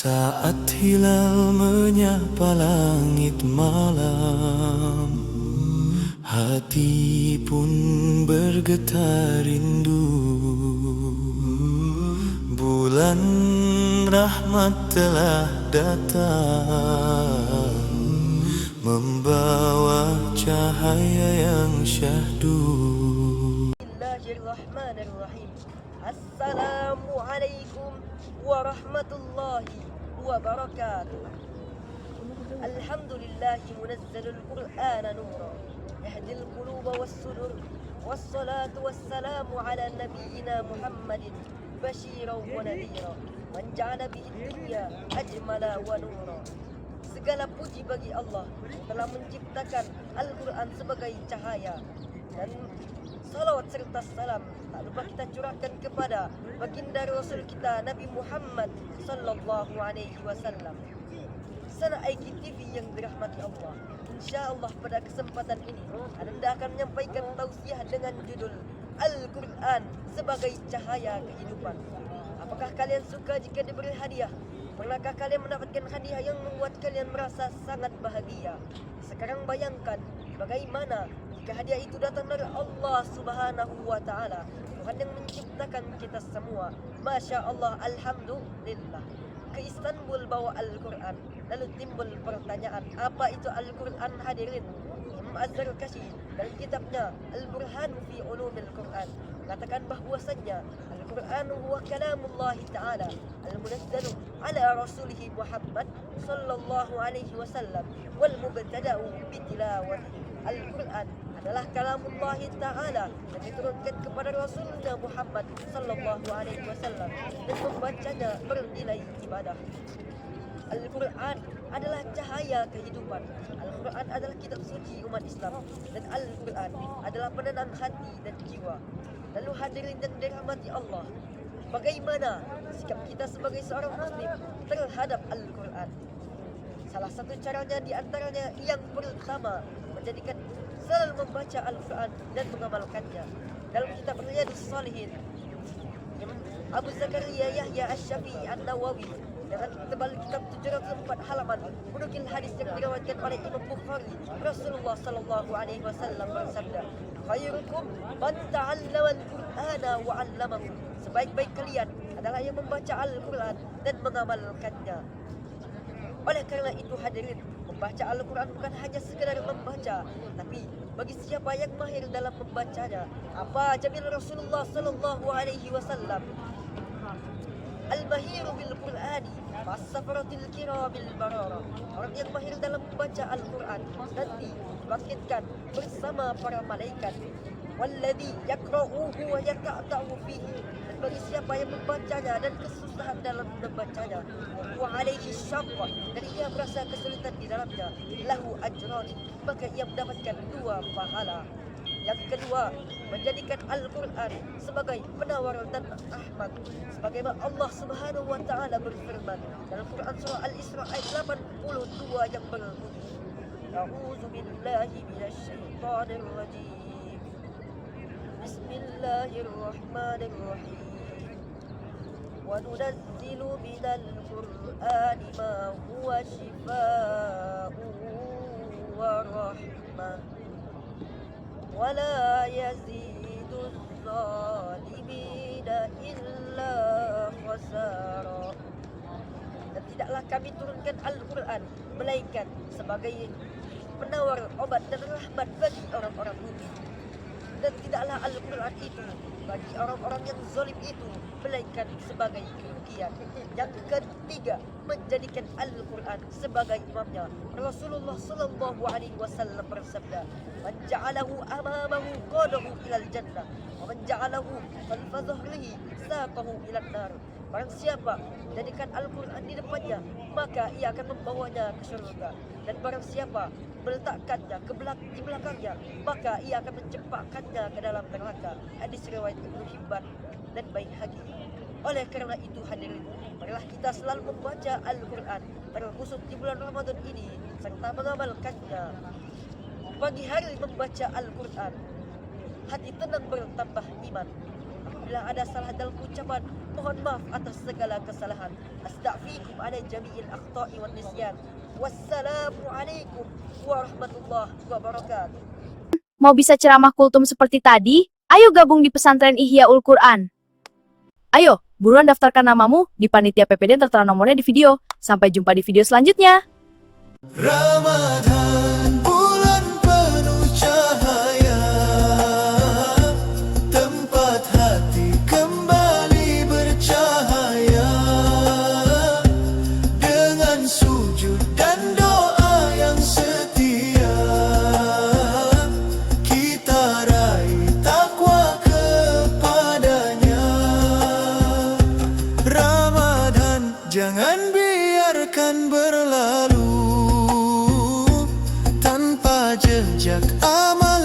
Saat hilal menyapa langit malam, hati pun bergetar rindu. Bulan rahmat telah datang, membawa cahaya yang syahdu. Bismillahirrahmanirrahim. Assalamualaikum warahmatullahi wabarakatuh. Alhamdulillahi munazzalul qur'ana nura yahdil quluba was-sudur. Wassalatu wassalamu ala nabiyyina Muhammadin basyiran wa nadhira man ja'ala bihi dunya ajmala wa nura. Segala puji bagi Allah yang telah menciptakan Al-Quran sebagai cahaya, dan salawat serta salam tak lupa kita curahkan kepada baginda Rasul kita Nabi Muhammad sallallahu alaihi wasallam. Sana IGTV yang dirahmati Allah, InsyaAllah pada kesempatan ini Anda akan menyampaikan tausiah dengan judul Al-Quran sebagai cahaya kehidupan. Apakah kalian suka jika diberi hadiah? Pernahkah kalian mendapatkan hadiah yang membuat kalian merasa sangat bahagia? Sekarang bayangkan bagaimana jika hadiah itu datang dari Allah Subhanahu wa Ta'ala, Tuhan yang menciptakan kita semua. Masya Allah, Alhamdulillah. Ke Istanbul bawa Al-Quran, lalu timbul pertanyaan, apa itu Al-Quran hadirin? Imam Az-Zarkashi dalam kitabnya Al-Burhan fi Ulumil Quran mengatakan bahwasannya Al-Quran huwa kalamullah ta'ala al-munazzalu ala rasulih Muhammad sallallahu alaihi wasallam wal mubtada'u bitilawati. Al-Quran adalah kalamullah ta'ala yang diturunkan kepada Rasulnya Muhammad sallallahu alaihi wasallam, dan membacanya bernilai ibadah. Al-Quran adalah cahaya kehidupan. Al-Quran adalah kitab suci umat Islam, dan Al-Quran adalah penenang hati dan jiwa. Lalu hadirin yang dirahmati Allah, bagaimana sikap kita sebagai seorang muslim terhadap Al-Quran? Salah satu caranya di antaranya yang pertama, menjadikan selalu membaca Al-Quran dan mengamalkannya. Dalam kitab Riyadhus Shalihin, Abu Zakaria Yahya Asy-Syafi'i An-Nawawi dengan tebal kitab 704 halaman menukil hadis yang diriwayatkan oleh Imam Bukhari. Rasulullah sallallahu alaihi wasallam bersabda, "Khairukum man ta'allama al-Qur'ana wa 'allamahu." Sebaik-baik kalian adalah yang membaca Al-Quran dan mengamalkannya. Oleh karena itu hadirin, membaca Al-Quran bukan hanya sekedar membaca, tapi bagi siapa yang mahir dalam membacanya. Apa jamin Rasulullah sallallahu alaihi wasallam? Al-mahiru bil Qur'ani as-safaratil kiramil barara. Orang yang mahir dalam membaca Al-Quran nanti dibangkitkan bersama para malaikat. Walladhi yakra'uhu wa yata'ta'u fihi. Dan bagi siapa yang membacanya dan kesusahan dalam membacanya, wa alaihi syaqqa, dan ia merasa kesulitan di dalamnya, lahu ajran, maka ia mendapatkan 2 pahala. Yang kedua, menjadikan Al-Quran sebagai penawar dan rahmat. Sebagaimana Allah Subhanahu wa Ta'ala berfirman dalam Quran surah Al-Isra ayat 82 yang berbunyi, A'udzu billahi minasy syaithanir rajim. Bismillahirrahmanirrahim. Wa nunazzilu minal Qur'ani ma huwa shifaa'un wa rahmah wala yaziduz zalimina illa khasara. Dan tidaklah kami turunkan Al-Quran melainkan sebagai penawar obat dan rahmat bagi orang-orang mukmin, dan tidaklah Al-Quran itu bagi orang-orang yang zalim itu melainkan sebagai kerugian. Yang ketiga, menjadikan Al-Quran sebagai imamnya. Rasulullah sallallahu alaihi wasallam bersabda, "Man ja'alahu amamahu qadahu ilal jannah, wa man ja'alahu khalfa dhahrihi saqahu ilan nar." Barang siapa menjadikan Al-Quran di depannya, maka ia akan membawanya ke surga. Dan barang siapa meletakkannya di belakangnya, maka ia akan menjempakkannya ke dalam neraka. Hadis riwayat Ibnu Hibban dan Baihaqi. Oleh karena itu hadirin, marilah kita selalu membaca Al-Quran, terkhusus di bulan Ramadan ini, serta mengamalkannya. Pagi hari membaca Al-Quran, hati tenang bertambah iman. Apabila ada salah dalam ucapan Mohon maaf atas segala kesalahan. Astaghfirukum ala jami'il akhta'i wan nisyan. Wassalamualaikum warahmatullahi wabarakatuh. Mau bisa ceramah kultum seperti tadi? Ayo gabung di pesantren Ihyaul Quran. Ayo, buruan daftarkan namamu di panitia PPD yang tertera nomornya di video. Sampai jumpa di video selanjutnya. Ramadan bulan penuh cahaya, tempat hati kembali bercahaya. Dengan sujud dan doa yang setia, kita raih takwa kepadanya. Ramadan jangan biarkan berlalu tanpa jejak amal